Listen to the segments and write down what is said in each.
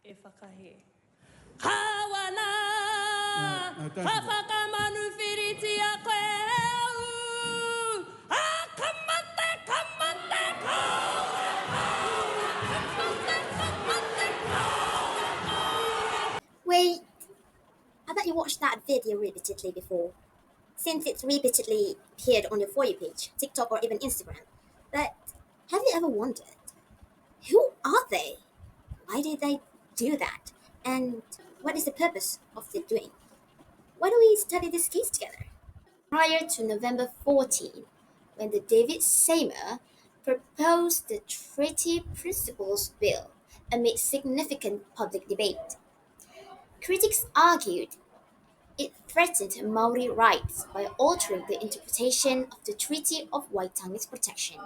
e whakahe. Kawana, hawhaka manufiriti a koe kamate, Wait, I bet you watched that video repeatedly before, since it's repeatedly appeared on your For You page, TikTok, or even Instagram. But have you ever wondered, who are they? Why did they do that? And what is the purpose of their doing? Why don't we study this case together? Prior to November 14, when the David Seymour proposed the Treaty Principles Bill amid significant public debate, critics argued it threatened Maori rights by altering the interpretation of the Treaty of Waitangi's protection.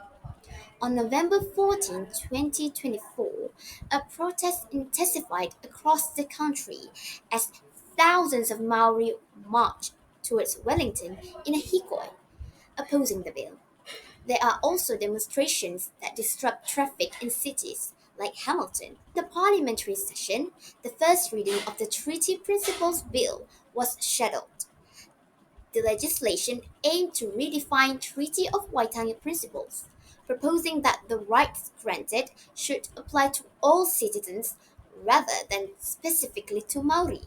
On November 14, 2024, a protest intensified across the country as thousands of Maori marched towards Wellington in a hikoi, opposing the bill. There are also demonstrations that disrupt traffic in cities like Hamilton. The parliamentary session, the first reading of the Treaty Principles Bill was scheduled. The legislation aimed to redefine Treaty of Waitangi principles, proposing that the rights granted should apply to all citizens rather than specifically to Maori.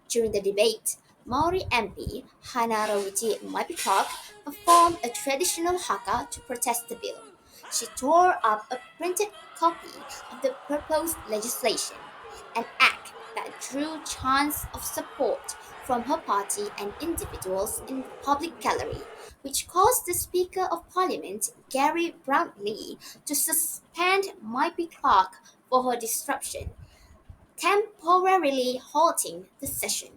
During the debate, Maori MP Hanarawiti Maipitak performed a traditional haka to protest the bill. She tore up a printed copy of the proposed legislation, an act that drew chants of support from her party and individuals in the public gallery, which caused the Speaker of Parliament, Gary Brownlee, to suspend Maipi Clark for her disruption, temporarily halting the session.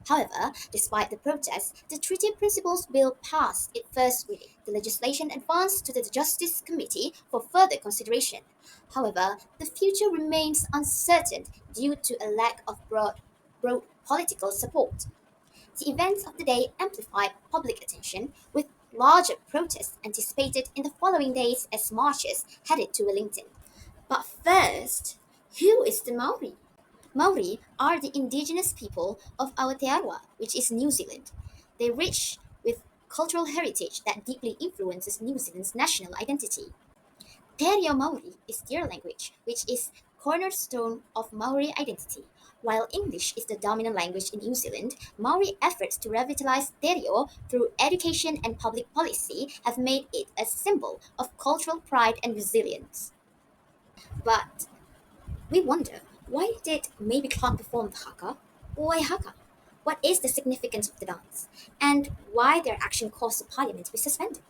However, despite the protests, the Treaty Principles Bill passed its first reading. The legislation advanced to the Justice Committee for further consideration. However, the future remains uncertain due to a lack of broad political support. The events of the day amplified public attention, with larger protests anticipated in the following days as marches headed to Wellington. But first, who is the Maori? Maori are the indigenous people of Aotearoa, which is New Zealand. They're rich with cultural heritage that deeply influences New Zealand's national identity. Te Reo Maori is their language, which is cornerstone of Maori identity. While English is the dominant language in New Zealand, Maori efforts to revitalize Te Reo through education and public policy have made it a symbol of cultural pride and resilience. But we wonder, why did Maybe Clark perform the haka? Why haka? What is the significance of the dance? And why their action caused the parliament to be suspended?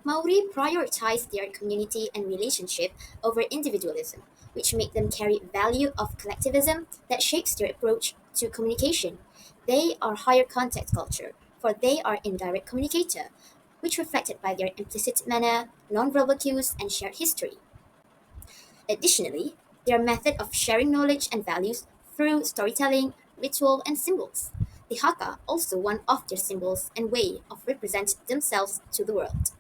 Maori prioritize their community and relationship over individualism, which make them carry value of collectivism that shapes their approach to communication. They are higher context culture, for they are indirect communicator, which reflected by their implicit manner, nonverbal cues, and shared history. Additionally, their method of sharing knowledge and values through storytelling, ritual, and symbols. The haka also one of their symbols and way of represent themselves to the world.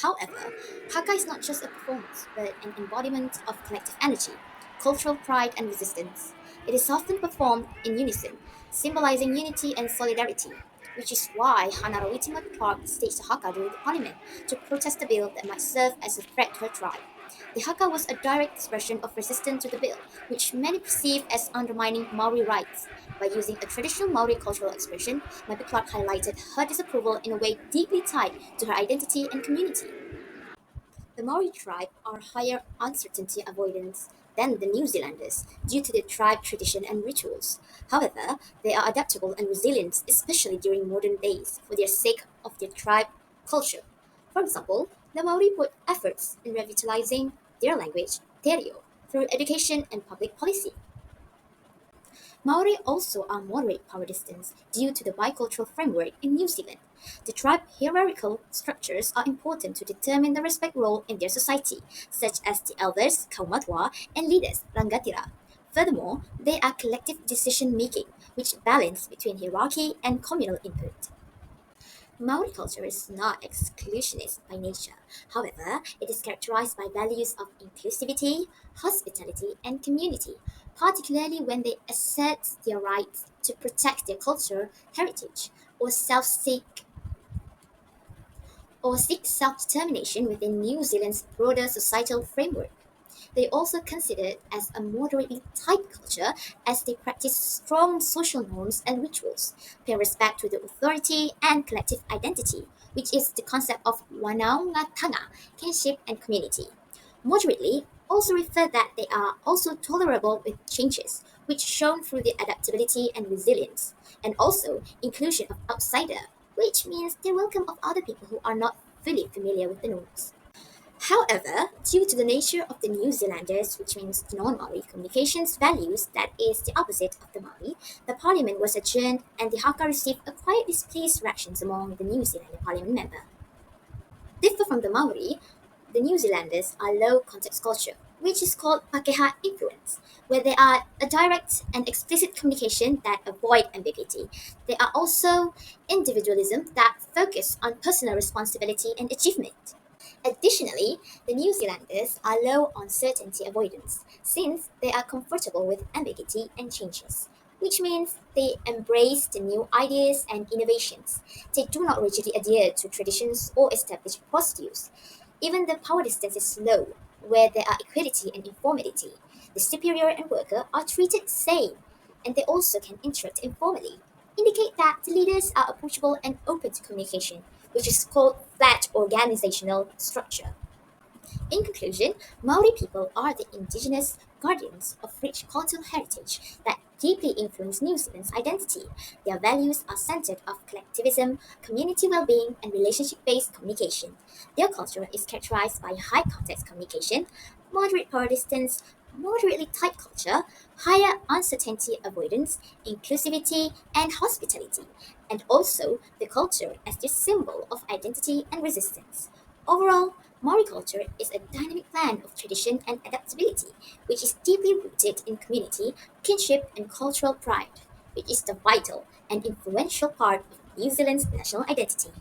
However, haka is not just a performance, but an embodiment of collective energy, cultural pride, and resistance. It is often performed in unison, symbolizing unity and solidarity, which is why Hannah Rawiti Clark staged the haka during the parliament to protest a bill that might serve as a threat to her tribe. The haka was a direct expression of resistance to the bill, which many perceive as undermining Maori rights. By using a traditional Maori cultural expression, Mapi Clark highlighted her disapproval in a way deeply tied to her identity and community. The Maori tribe are higher uncertainty avoidance than the New Zealanders due to their tribe tradition and rituals. However, they are adaptable and resilient, especially during modern days, for their sake of their tribe culture. For example, the Maori put efforts in revitalizing their language, te reo, through education and public policy. Maori also are moderate power distance due to the bicultural framework in New Zealand. The tribe hierarchical structures are important to determine the respect role in their society, such as the elders, kaumatua, and leaders, rangatira. Furthermore, they are collective decision making, which balance between hierarchy and communal input. Maori culture is not exclusionist by nature. However, it is characterized by values of inclusivity, hospitality, and community, particularly when they assert their right to protect their cultural heritage or seek self-determination within New Zealand's broader societal framework. They also considered as a moderately tight culture as they practice strong social norms and rituals, pay respect to the authority and collective identity, which is the concept of wanaungatanga, kinship and community. Moderately also refer that they are also tolerable with changes, which shown through their adaptability and resilience, and also inclusion of outsider, which means they welcome of other people who are not fully familiar with the norms. However, due to the nature of the New Zealanders, which means the non-Maori communications values that is the opposite of the Maori, the parliament was adjourned and the Haka received a quiet displeased reactions among the New Zealand parliament member. Differ from the Maori, the New Zealanders are low context culture, which is called Pakeha influence, where they are a direct and explicit communication that avoid ambiguity. They are also individualism that focus on personal responsibility and achievement. Additionally, the New Zealanders are low on certainty avoidance, since they are comfortable with ambiguity and changes, which means they embrace the new ideas and innovations. They do not rigidly adhere to traditions or established postures. Even the power distance is low, where there are equality and informality. The superior and worker are treated same, and they also can interact informally, indicate that the leaders are approachable and open to communication, which is called flat organizational structure. In conclusion, Maori people are the indigenous guardians of rich cultural heritage that deeply influence New Zealand's identity. Their values are centered of collectivism, community well-being, and relationship-based communication. Their culture is characterized by high context communication, moderate power distance, moderately tight culture, higher uncertainty avoidance, inclusivity, and hospitality, and also the culture as the symbol of identity and resistance. Overall, Maori culture is a dynamic blend of tradition and adaptability, which is deeply rooted in community, kinship, and cultural pride, which is the vital and influential part of New Zealand's national identity.